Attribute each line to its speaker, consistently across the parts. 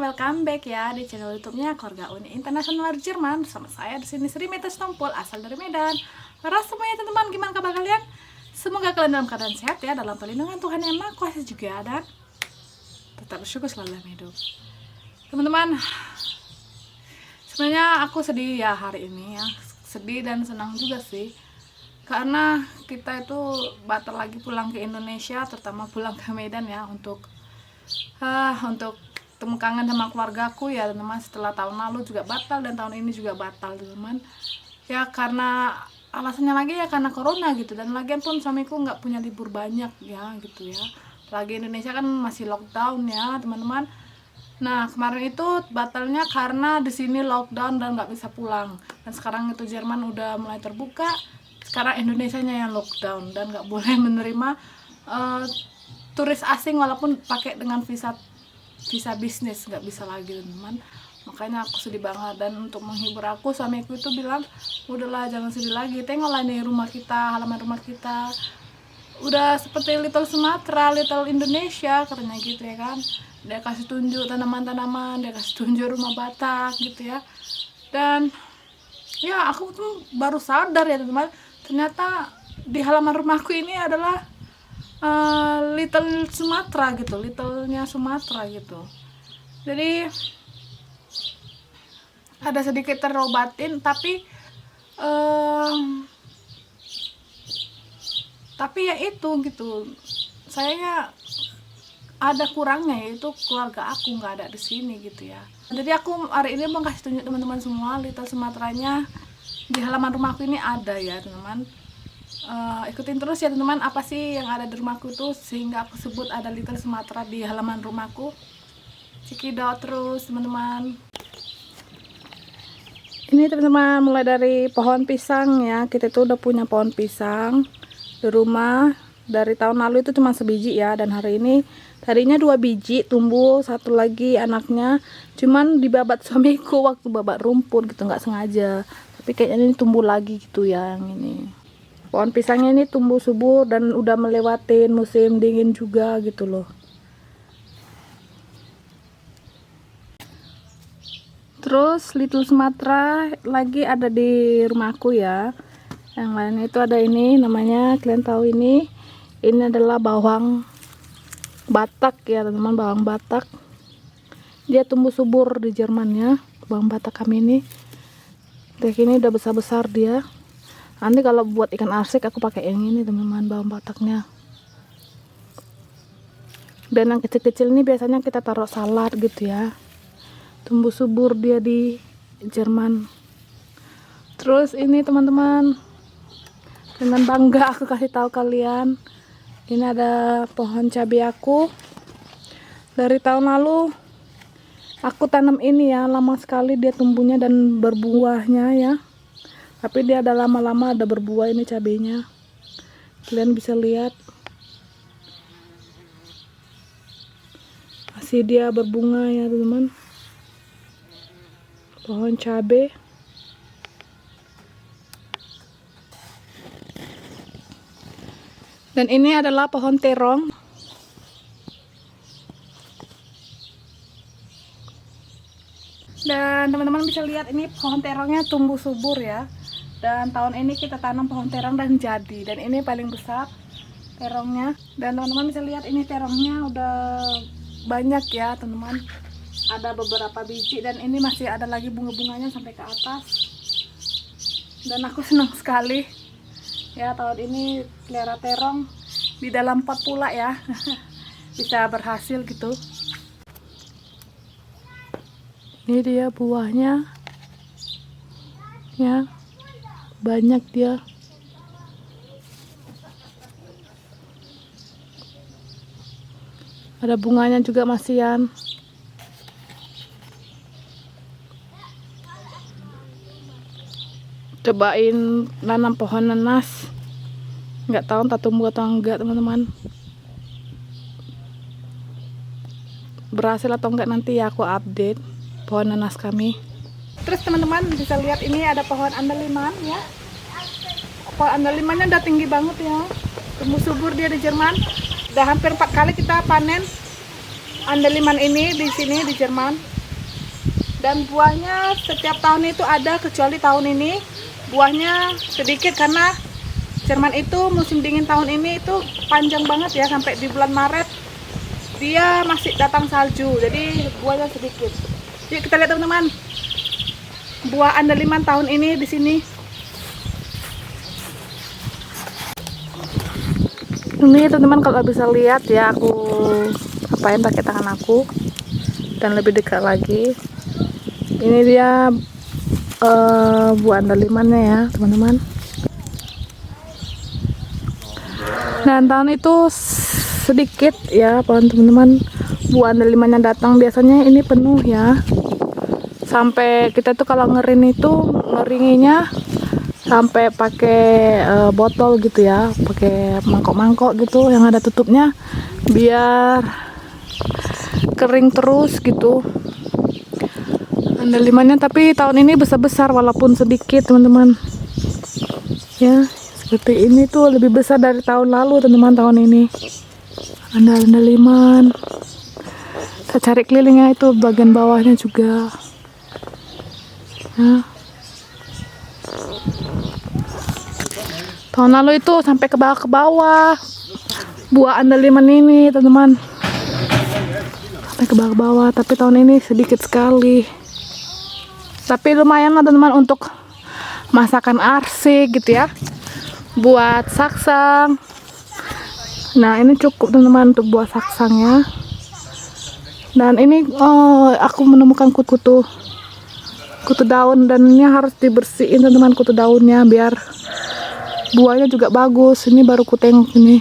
Speaker 1: welcome back ya di channel YouTube-nya Keluarga Uni Internasional Jerman. Sama saya di sini Sri Meta Stompul, asal dari Medan. Halo semuanya teman-teman, gimana kabar kalian? Semoga kalian dalam keadaan sehat ya, dalam perlindungan Tuhan Yang Maha Kuasa juga, dan tetap bersyukur selalu dalam hidup. Teman-teman, sebenarnya aku sedih ya hari ini ya, sedih dan senang juga sih. Karena kita itu batal lagi pulang ke Indonesia, terutama pulang ke Medan ya, untuk temu kangen sama keluargaku ya teman-teman. Setelah tahun lalu juga batal dan tahun ini juga batal teman-teman ya, karena alasannya lagi ya karena corona gitu. Dan lagian pun suamiku nggak punya libur banyak ya gitu ya, lagi Indonesia kan masih lockdown ya teman-teman. Nah kemarin itu batalnya karena di sini lockdown dan nggak bisa pulang, dan sekarang itu Jerman udah mulai terbuka, sekarang Indonesianya yang lockdown dan nggak boleh menerima turis asing walaupun pakai dengan visa bisnis, nggak bisa lagi teman-teman. Makanya aku sedih banget, dan untuk menghibur aku suamiku itu bilang udahlah jangan sedih lagi, tengoklah nih rumah kita, halaman rumah kita udah seperti Little Sumatera, Little Indonesia katanya gitu ya kan. Dia kasih tunjuk tanaman-tanaman, dia kasih tunjuk rumah Batak gitu ya. Dan ya aku tuh baru sadar ya teman-teman, ternyata di halaman rumahku ini adalah Little Sumatera gitu, Little-nya Sumatera gitu. Jadi ada sedikit terobatin, tapi ya itu gitu, saya ada kurangnya, yaitu keluarga aku nggak ada di sini gitu ya. Jadi aku hari ini mau kasih tunjuk teman-teman semua Little Sumateranya di halaman rumahku ini ada ya teman-teman. Ikutin terus ya teman-teman, apa sih yang ada di rumahku itu sehingga aku sebut ada Little Sumatera di halaman rumahku. Cekidot terus teman-teman. Ini teman-teman mulai dari pohon pisang ya, kita tuh udah punya pohon pisang di rumah dari tahun lalu itu cuma sebiji ya, dan hari ini tadinya 2 biji tumbuh, satu lagi anaknya cuman dibabat suamiku waktu babat rumput gitu, nggak sengaja, tapi kayaknya ini tumbuh lagi gitu ya. Yang ini pohon pisangnya ini tumbuh subur dan udah melewatin musim dingin juga gitu loh. Terus Little Sumatera lagi ada di rumahku ya. Yang lain itu ada ini namanya, kalian tahu ini adalah bawang Batak ya teman-teman, bawang Batak. Dia tumbuh subur di Jerman ya, bawang Batak kami ini. Kayak ini udah besar-besar dia. Nanti kalau buat ikan arsik aku pakai yang ini teman-teman, bawang Bataknya. Dan yang kecil-kecil ini biasanya kita taruh salad gitu ya. Tumbuh subur dia di Jerman. Terus ini teman-teman, dengan bangga aku kasih tahu kalian, ini ada pohon cabai aku. Dari tahun lalu aku tanam ini ya, lama sekali dia tumbuhnya dan berbuahnya ya. Tapi dia ada lama-lama ada berbuah ini cabenya. Kalian bisa lihat. Masih dia berbunga ya teman-teman. Pohon cabai. Dan ini adalah pohon terong. Dan teman-teman bisa lihat ini pohon terongnya tumbuh subur ya. Dan tahun ini kita tanam pohon terong dan jadi. Dan ini paling besar terongnya. Dan teman-teman bisa lihat ini terongnya udah banyak ya teman-teman. Ada beberapa biji dan ini masih ada lagi bunga-bunganya sampai ke atas. Dan aku senang sekali ya tahun ini pelihara terong di dalam pot pula ya. Bisa berhasil gitu. Ini dia buahnya ya, banyak dia. Ada bunganya juga masihan. Cobain nanam pohon nanas, nggak tahu entah tumbuh atau enggak teman-teman. Berhasil atau enggak nanti ya aku update pohon nanas kami. Terus teman-teman bisa lihat ini ada pohon andaliman ya. Pohon andalimannya udah tinggi banget ya, tumbuh subur dia di Jerman. Udah hampir 4 kali kita panen andaliman ini di sini di Jerman. Dan buahnya setiap tahun itu ada, kecuali tahun ini buahnya sedikit karena Jerman itu musim dingin tahun ini itu panjang banget ya, sampai di bulan Maret dia masih datang salju, jadi buahnya sedikit. Yuk kita lihat teman-teman, buah andaliman tahun ini di sini. Ini teman-teman kalau bisa lihat ya, aku apain pakai tangan aku dan lebih dekat lagi. Ini dia buah andalimannya ya teman-teman. Dan tahun itu sedikit ya teman-teman buah andalimannya datang, biasanya ini penuh ya. Sampai kita tuh kalau ngerin itu ngeringinya sampai pakai botol gitu ya, pakai mangkok-mangkok gitu yang ada tutupnya biar kering terus gitu andalimannya. Tapi tahun ini besar-besar walaupun sedikit teman-teman ya, seperti ini tuh lebih besar dari tahun lalu teman-teman. Tahun ini andaliman saya cari kelilingnya itu bagian bawahnya juga ya. Tahun lalu itu sampai ke bawah buah andaliman ini teman-teman, sampai ke bawah, tapi tahun ini sedikit sekali. Tapi lumayan lah teman-teman untuk masakan arsik gitu ya, buat saksang. Nah ini cukup teman-teman untuk buat saksang ya. Dan ini aku menemukan kutu daun, dan ini harus dibersihin teman-teman kutu daunnya biar buahnya juga bagus. Ini baru ku tengok ini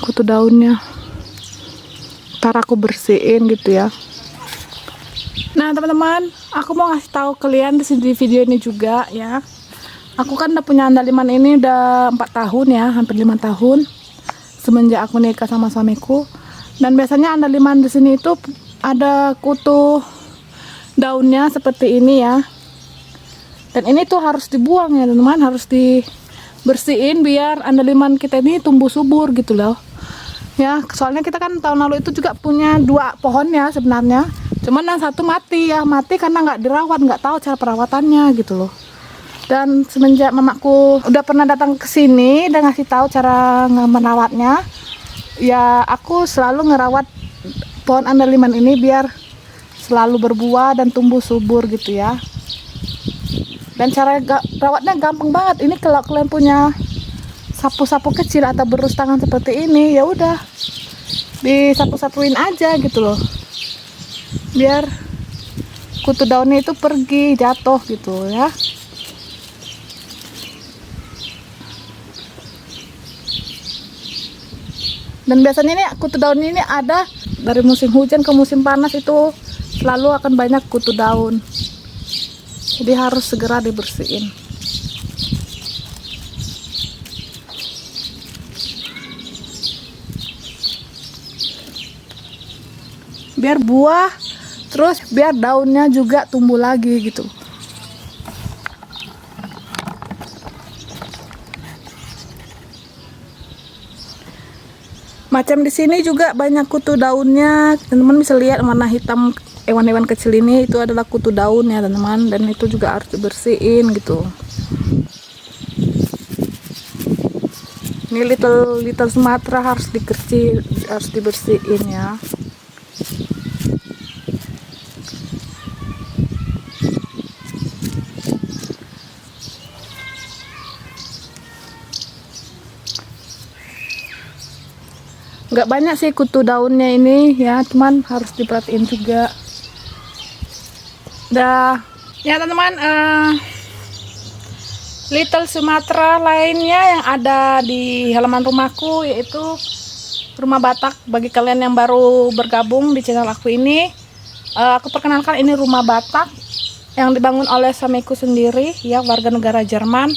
Speaker 1: kutu daunnya, ntar aku bersihin gitu ya. Nah teman-teman, aku mau ngasih tahu kalian di video ini juga ya. Aku kan udah punya andaliman ini udah 4 tahun ya, hampir 5 tahun semenjak aku nikah sama suamiku. Dan biasanya andaliman di sini itu ada kutu daunnya seperti ini ya. Dan ini tuh harus dibuang ya teman-teman, harus dibersihin biar andaliman kita ini tumbuh subur gitu loh. Ya, soalnya kita kan tahun lalu itu juga punya 2 pohon ya sebenarnya. Cuman yang satu mati ya, mati karena nggak dirawat, nggak tahu cara perawatannya gitu loh. Dan semenjak mamaku udah pernah datang ke sini dan ngasih tahu cara merawatnya, ya aku selalu ngerawat pohon andaliman ini biar selalu berbuah dan tumbuh subur gitu ya. Dan cara rawatnya gampang banget. Ini kalau kalian punya sapu-sapu kecil atau berus tangan seperti ini, ya udah disapu-sapuin aja gitu loh, biar kutu daunnya itu pergi, jatuh gitu ya. Dan biasanya ini kutu daun ini ada dari musim hujan ke musim panas, itu selalu akan banyak kutu daun. Jadi harus segera dibersihin. Biar buah, terus biar daunnya juga tumbuh lagi gitu. Macam di sini juga banyak kutu daunnya. Teman-teman bisa lihat warna hitam hewan-hewan kecil ini, itu adalah kutu daun ya teman-teman, dan itu juga harus dibersihin gitu. Ini little Sumatera harus harus dibersihin ya. Nggak banyak sih kutu daunnya ini ya, cuman harus diperhatiin juga. Dah ya teman-teman, little Sumatera lainnya yang ada di halaman rumahku yaitu rumah Batak. Bagi kalian yang baru bergabung di channel aku ini, aku perkenalkan, ini rumah Batak yang dibangun oleh suamiku sendiri ya, warga negara Jerman.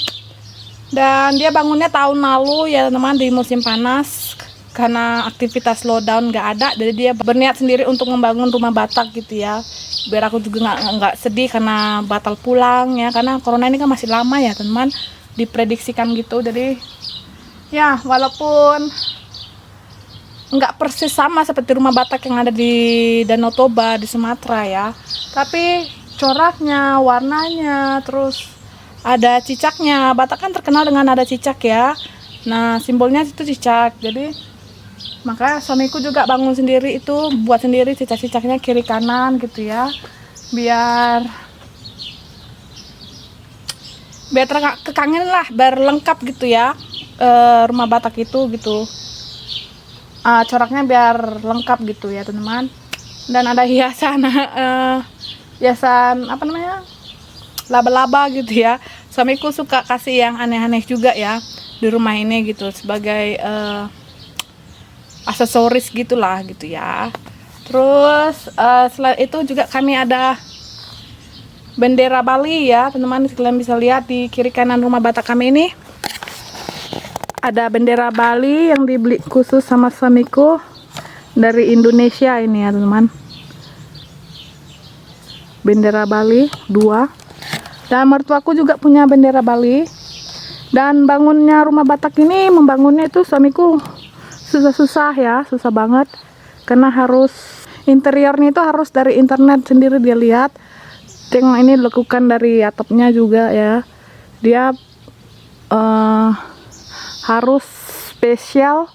Speaker 1: Dan dia bangunnya tahun lalu ya teman-teman, di musim panas. Karena aktivitas slowdown nggak ada, jadi dia berniat sendiri untuk membangun rumah Batak gitu ya, biar aku juga nggak sedih karena batal pulang ya, karena corona ini kan masih lama ya teman, diprediksikan gitu. Jadi ya walaupun nggak persis sama seperti rumah Batak yang ada di Danau Toba di Sumatera ya, tapi coraknya, warnanya, terus ada cicaknya. Batak kan terkenal dengan ada cicak ya. Nah, simbolnya itu cicak. Jadi maka suamiku juga bangun sendiri itu, buat sendiri cicak-cicaknya kiri kanan gitu ya, biar kekangen lah, biar lengkap gitu ya, rumah Batak itu gitu. Coraknya biar lengkap gitu ya teman-teman. Dan ada hiasan hiasan apa namanya, laba-laba gitu ya. Suamiku suka kasih yang aneh-aneh juga ya di rumah ini gitu, sebagai aksesoris gitulah gitu ya. Terus selain itu juga kami ada bendera Bali ya teman-teman. Kalian bisa lihat di kiri kanan rumah Batak kami ini ada bendera Bali yang dibeli khusus sama suamiku dari Indonesia ini ya teman-teman. Bendera Bali 2. Dan mertuaku juga punya bendera Bali. Dan bangunnya rumah Batak ini, membangunnya itu suamiku susah-susah ya, susah banget. Karena harus interiornya itu harus dari internet sendiri dia lihat. Yang ini dilakukan dari atapnya juga ya. Dia harus spesial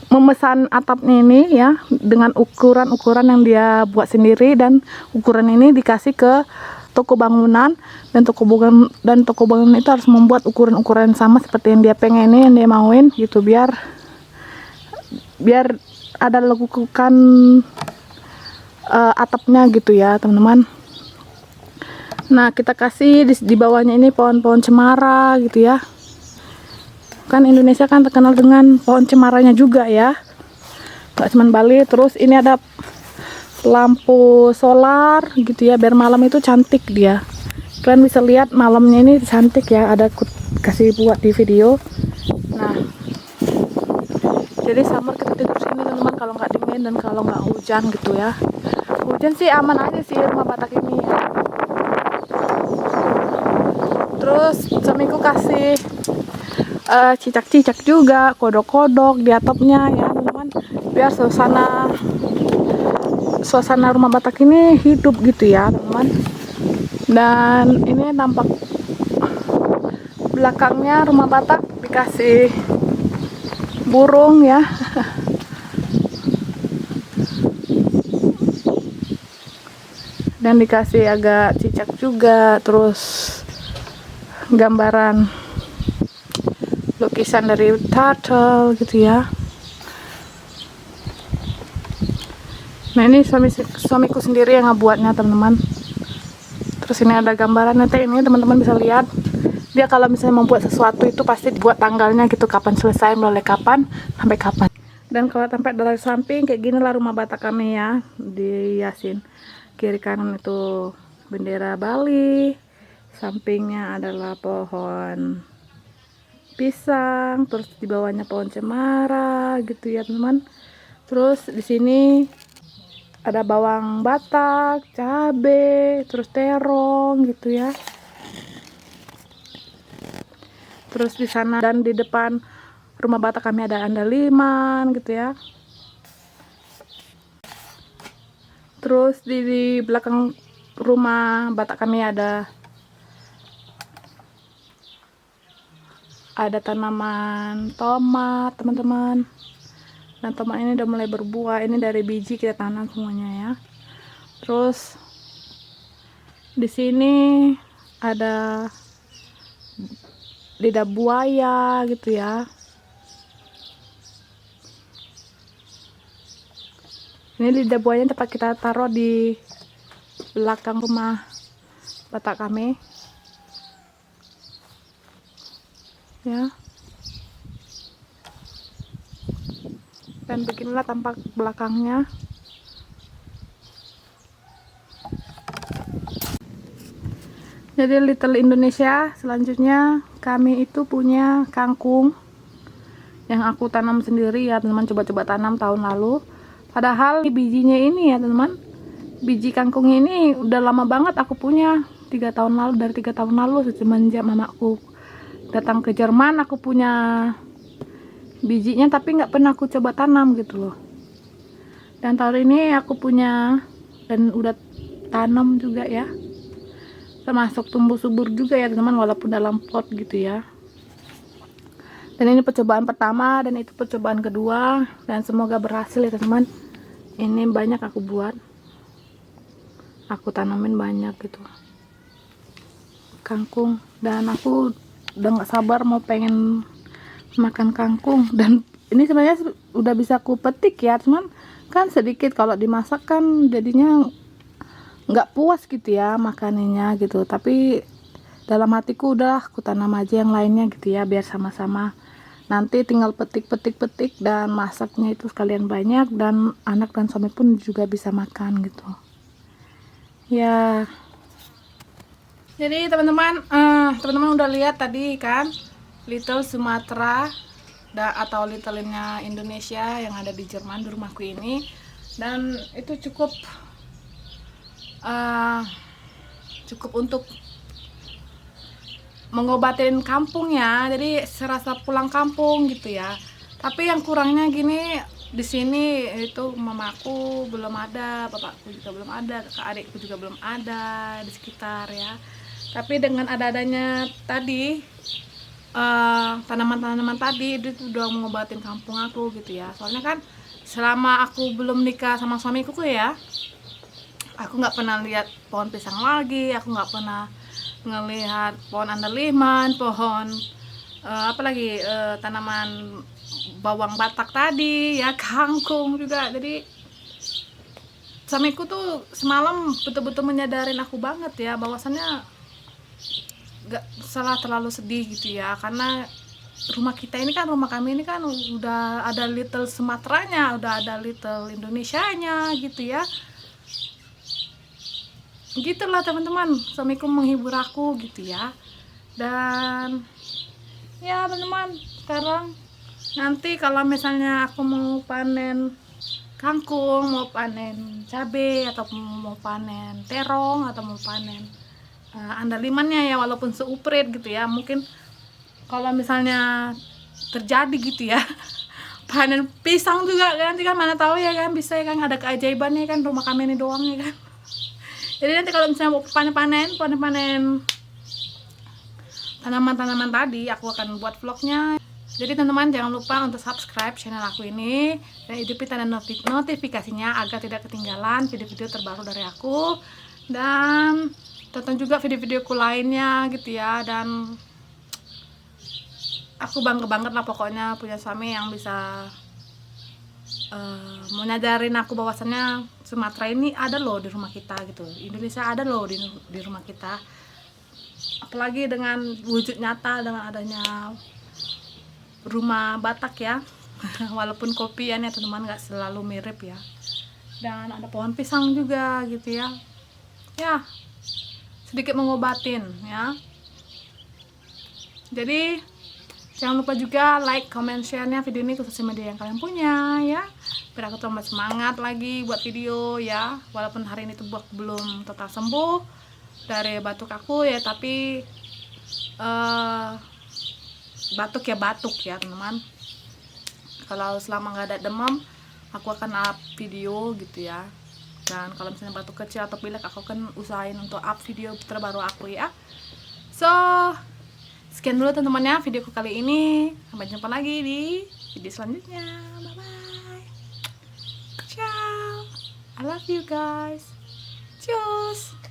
Speaker 1: memesan atapnya ini ya, dengan ukuran-ukuran yang dia buat sendiri, dan ukuran ini dikasih ke toko bangunan, dan toko bangunan itu harus membuat ukuran-ukuran sama seperti yang dia pengen, yang dia mauin gitu, biar ada lekukan atapnya gitu ya teman-teman. Nah, kita kasih di bawahnya ini pohon-pohon cemara gitu ya. Kan Indonesia kan terkenal dengan pohon cemaranya juga ya, nggak cuma Bali. Terus ini ada lampu solar gitu ya, biar malam itu cantik dia. Kalian bisa lihat malamnya ini cantik ya, ada kasih buat di video. Nah, jadi summer kita tidur sini teman-teman, kalau nggak dingin dan kalau nggak hujan gitu ya. Hujan sih aman aja sih rumah Batak ini ya. Terus suamiku kasih cicak-cicak juga, kodok-kodok di atapnya ya teman-teman, biar suasana rumah Batak ini hidup gitu ya teman-teman. Dan ini nampak belakangnya rumah Batak dikasih burung ya. Dan dikasih agak cicak juga, terus gambaran lukisan dari turtle gitu ya. Nah, ini suamiku sendiri yang ngebuatnya teman-teman. Terus ini ada gambaran, nanti ini teman-teman bisa lihat. Dia kalau misalnya membuat sesuatu itu pasti dibuat tanggalnya gitu, kapan selesai, mulai kapan sampai kapan. Dan kalau tempat dari samping kayak gini lah rumah Batak kami ya, dihiasin. Kiri kanan itu bendera Bali, sampingnya adalah pohon pisang, terus di bawahnya pohon cemara gitu ya teman-teman. Terus di sini ada bawang Batak, cabe, terus terong gitu ya. Terus di sana dan di depan rumah Batak kami ada andaliman gitu ya. Terus di belakang rumah Batak kami ada tanaman tomat teman-teman. Dan tomat ini udah mulai berbuah, ini dari biji kita tanam semuanya ya. Terus di sini ada lidah buaya gitu ya. Ini lidah buayanya tempat kita taruh di belakang rumah Batak kami ya. Dan beginilah tampak belakangnya. Jadi Little Indonesia, selanjutnya kami itu punya kangkung yang aku tanam sendiri ya teman-teman, coba-coba tanam tahun lalu. Padahal bijinya ini ya teman-teman, biji kangkung ini udah lama banget aku punya, 3 tahun lalu, dari 3 tahun lalu semenjak mamaku datang ke Jerman. Aku punya bijinya, tapi nggak pernah aku coba tanam gitu loh. Dan tahun ini aku punya dan udah tanam juga ya, termasuk tumbuh subur juga ya teman-teman, walaupun dalam pot gitu ya. Dan ini percobaan pertama dan itu percobaan kedua, dan semoga berhasil ya teman-teman. Ini banyak aku buat, aku tanamin banyak gitu kangkung, dan aku udah nggak sabar mau pengen makan kangkung. Dan ini sebenarnya udah bisa aku petik ya, cuman kan sedikit, kalau dimasak kan jadinya nggak puas gitu ya makanannya gitu. Tapi dalam hatiku udah aku tanam aja yang lainnya gitu ya, biar sama-sama nanti tinggal petik dan masaknya itu sekalian banyak, dan anak dan suami pun juga bisa makan gitu ya. Jadi teman-teman, teman-teman udah lihat tadi kan Little Sumatera atau Little-nya Indonesia yang ada di Jerman di rumahku ini, dan itu cukup untuk mengobatin kampung ya, jadi serasa pulang kampung gitu ya. Tapi yang kurangnya gini, di sini itu mamaku belum ada, bapakku juga belum ada, kakak adikku juga belum ada di sekitar ya. Tapi dengan adanya tadi tanaman-tanaman tadi itu udah mengobatin kampung aku gitu ya. Soalnya kan selama aku belum nikah sama suamiku ya, aku nggak pernah lihat pohon pisang lagi, aku nggak pernah ngelihat pohon andaliman, pohon apalagi tanaman bawang Batak tadi ya, kangkung juga. Jadi suamiku tuh semalam betul-betul menyadarin aku banget ya, bahwasannya gak salah terlalu sedih gitu ya, karena rumah kita ini kan, rumah kami ini kan udah ada Little Sumateranya, udah ada Little Indonesianya gitu ya. Gitulah teman-teman, suamiku menghibur aku gitu ya. Dan ya teman-teman, sekarang nanti kalau misalnya aku mau panen kangkung, mau panen cabai, atau mau panen terong, atau mau panen andalimannya ya, walaupun seuprit gitu ya, mungkin kalau misalnya terjadi gitu ya panen pisang juga nanti kan, mana tahu ya kan, bisa ya kan, ada keajaibannya kan, rumah kami ini doang ya kan. Jadi nanti kalau misalnya mau panen tanaman-tanaman tadi, aku akan buat vlognya. Jadi teman-teman jangan lupa untuk subscribe channel aku ini dan hidupin tanda notifikasinya agar tidak ketinggalan video-video terbaru dari aku. Dan tonton juga video-videoku lainnya gitu ya. Dan aku bangga banget lah pokoknya punya suami yang bisa menyadarin aku bahwasannya Sumatera ini ada loh di rumah kita gitu, Indonesia ada loh di rumah kita. Apalagi dengan wujud nyata dengan adanya rumah Batak ya walaupun kopian ya teman-teman, nggak selalu mirip ya. Dan ada pohon pisang juga gitu ya, ya sedikit mengobatin ya. Jadi jangan lupa juga like, comment, share-nya video ini ke sosial media yang kalian punya ya, biar aku tambah semangat lagi buat video ya. Walaupun hari ini tuh belum total sembuh dari batuk aku ya, tapi batuk ya teman-teman. Kalau selama nggak ada demam, aku akan up video gitu ya. Dan kalau misalnya batuk kecil atau pilek, aku akan usahain untuk up video terbaru aku ya. So sekian dulu teman-teman ya videoku kali ini. Sampai jumpa lagi di video selanjutnya. Bye bye. Ciao. I love you guys. Cheers.